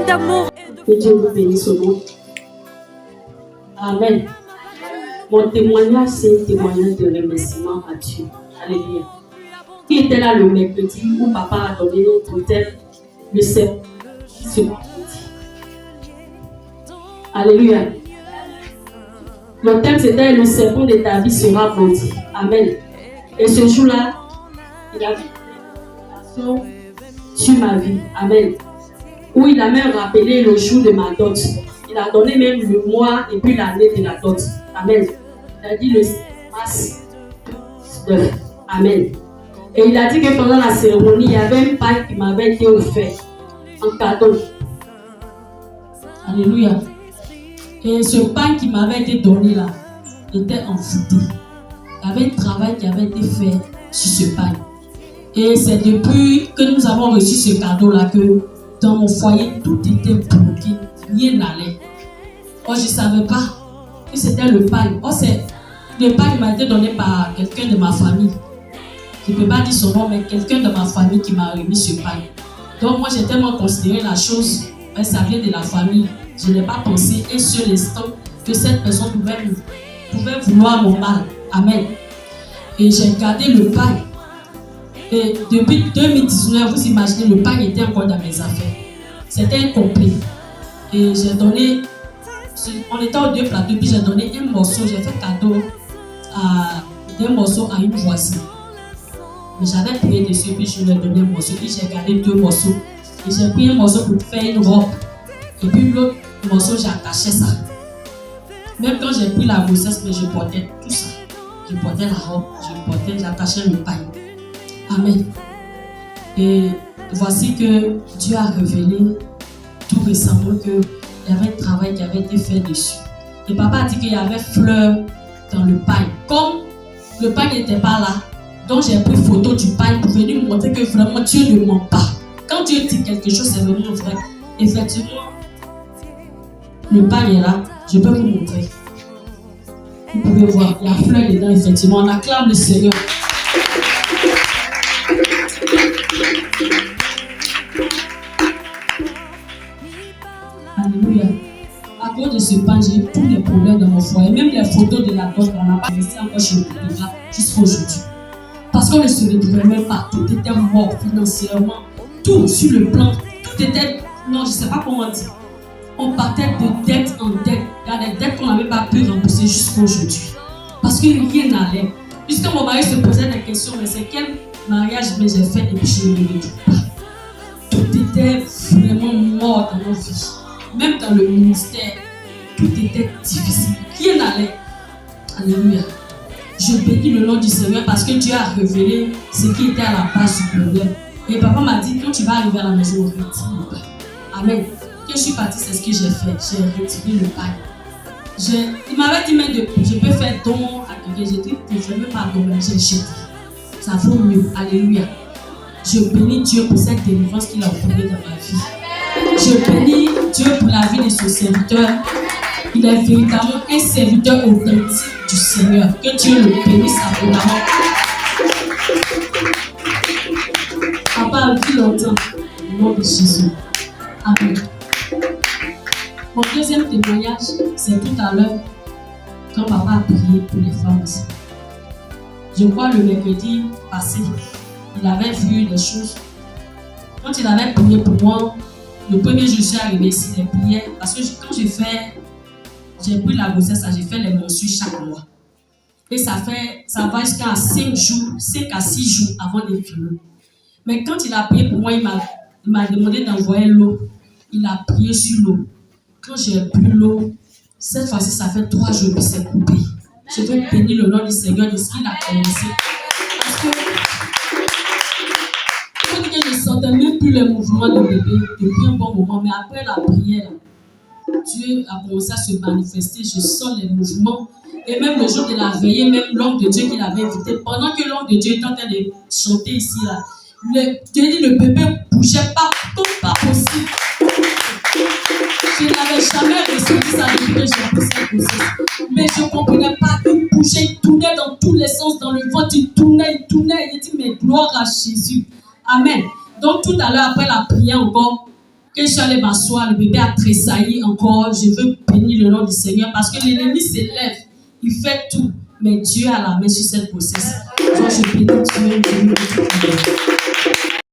d'amour. Que Dieu vous bénisse au nom. Amen. Mon témoignage, c'est un témoignage de remerciement à Dieu. Alléluia. Qui était là le mercredi où papa a donné notre thème, le serpent ce mercredi. Alléluia. Le thème c'était le serpent de ta vie sera maudit. Amen. Et ce jour-là, il a dit une méditation sur ma vie. Amen. Où il a même rappelé le jour de ma dot. Il a donné même le mois et puis l'année de la dot. Amen. Il a dit le mars 9. Amen. Et il a dit que pendant la cérémonie, il y avait un pain qui m'avait été offert en cadeau. Alléluia. Et ce pain qui m'avait été donné là était envoûté. Il y avait un travail qui avait été fait sur ce pain. Et c'est depuis que nous avons reçu ce cadeau là que dans mon foyer tout était bloqué, rien n'allait. Oh, je ne savais pas que c'était le pain. Oh, le pain m'a été donné par quelqu'un de ma famille. Je ne peux pas dire son nom, mais quelqu'un de ma famille qui m'a remis ce pain. Donc moi j'ai tellement considéré la chose, ça vient de la famille. Je n'ai pas pensé un seul instant que cette personne pouvait vouloir mon mal. Amen. Et j'ai gardé le pain. Et depuis 2019, vous imaginez, le pain était encore dans mes affaires. C'était incomplet. Et j'ai donné, on était aux 2 plateaux, puis j'ai donné un morceau, j'ai fait cadeau d'un morceau à une voisine. Mais j'avais prié dessus, puis je lui ai donné un morceau, puis j'ai gardé 2 morceaux. Et j'ai pris un morceau pour faire une robe. Et puis l'autre morceau, j'ai attaché ça. Même quand j'ai pris la grossesse, mais je portais tout ça. Je portais la robe, j'attachais le pain. Amen. Et voici que Dieu a révélé tout récemment qu'il y avait un travail qui avait été fait dessus. Et papa a dit qu'il y avait fleurs dans le pain. Comme le pain n'était pas là, donc j'ai pris photo du pain pour venir montrer que vraiment Dieu ne ment pas. Quand Dieu dit quelque chose, c'est vraiment vrai. Effectivement, le pain est là, je peux vous montrer. Vous pouvez voir, il y a fleurs dedans, effectivement. On acclame le Seigneur. Alléluia. À cause de ce pain, j'ai eu tous les problèmes dans mon foyer. Même les photos de la dot, on n'a pas resté encore chez le photographe jusqu'à aujourd'hui. Parce qu'on ne se retrouvait même pas. Tout était mort financièrement. Tout sur le plan. Tout était. Non, je ne sais pas comment dire. On partait de dette en dette. Il y a des dettes qu'on n'avait pas pu rembourser jusqu'à aujourd'hui. Parce que rien n'allait. Puisque mon mari se posait des questions, mais c'est quel mariage j'ai fait et puis je ne le retrouve pas. Tout était vraiment mort dans nos vies. Même dans le ministère, tout était difficile. Rien n'allait. Alléluia. Je bénis le nom du Seigneur parce que Dieu a révélé ce qui était à la base du problème. Et papa m'a dit, quand tu vas arriver à la maison, retire le pain. Amen. Quand je suis partie, c'est ce que j'ai fait. J'ai retiré le pain. Il m'avait dit, mais je peux faire don à quelqu'un. J'ai dit, je ne veux pas donner, j'ai jeté. Ça vaut mieux. Alléluia. Je bénis Dieu pour cette délivrance qu'il a opérée dans ma vie. Je bénis Dieu pour la vie de ce serviteur. Il est véritablement un serviteur authentique du Seigneur. Que Dieu le bénisse abondamment. Papa a vu longtemps. Au nom de Jésus. Amen. Mon deuxième témoignage, c'est tout à l'heure, quand papa a prié pour les femmes aussi. Je crois le mercredi passé, il avait vu des choses. Quand il avait prié pour moi, le premier jour, je suis arrivé ici, les prières, parce que quand j'ai pris la grossesse, j'ai fait les mensues chaque mois. Et ça va jusqu'à 5 à 6 jours avant d'être fini. Mais quand il a prié pour moi, il m'a demandé d'envoyer l'eau. Il a prié sur l'eau. Quand j'ai bu l'eau, cette fois-ci, ça fait 3 jours que c'est coupé. Je veux bénir le nom du Seigneur de ce qu'il a commencé. Parce que je ne sentais même plus le mouvement de bébé depuis un bon moment. Mais après la prière, Dieu a commencé à se manifester. Je sens les mouvements. Et même le jour de la veillée, même l'homme de Dieu qu'il avait invité, pendant que l'homme de Dieu était en train de chanter ici, là, Dieu dit le bébé ne bougeait pas, tout pas possible. Je n'avais jamais ressenti ça depuis que j'ai pris cette grossesse. Mais je ne comprenais pas. Il bougeait, il tournait dans tous les sens, dans le ventre, il tournait. Il dit, mais gloire à Jésus. Amen. Donc tout à l'heure, après la prière encore, que je suis allée m'asseoir, le bébé a tressailli encore. Je veux bénir le nom du Seigneur parce que l'ennemi s'élève, il fait tout. Mais Dieu a la main sur cette grossesse. Donc je bénis Dieu.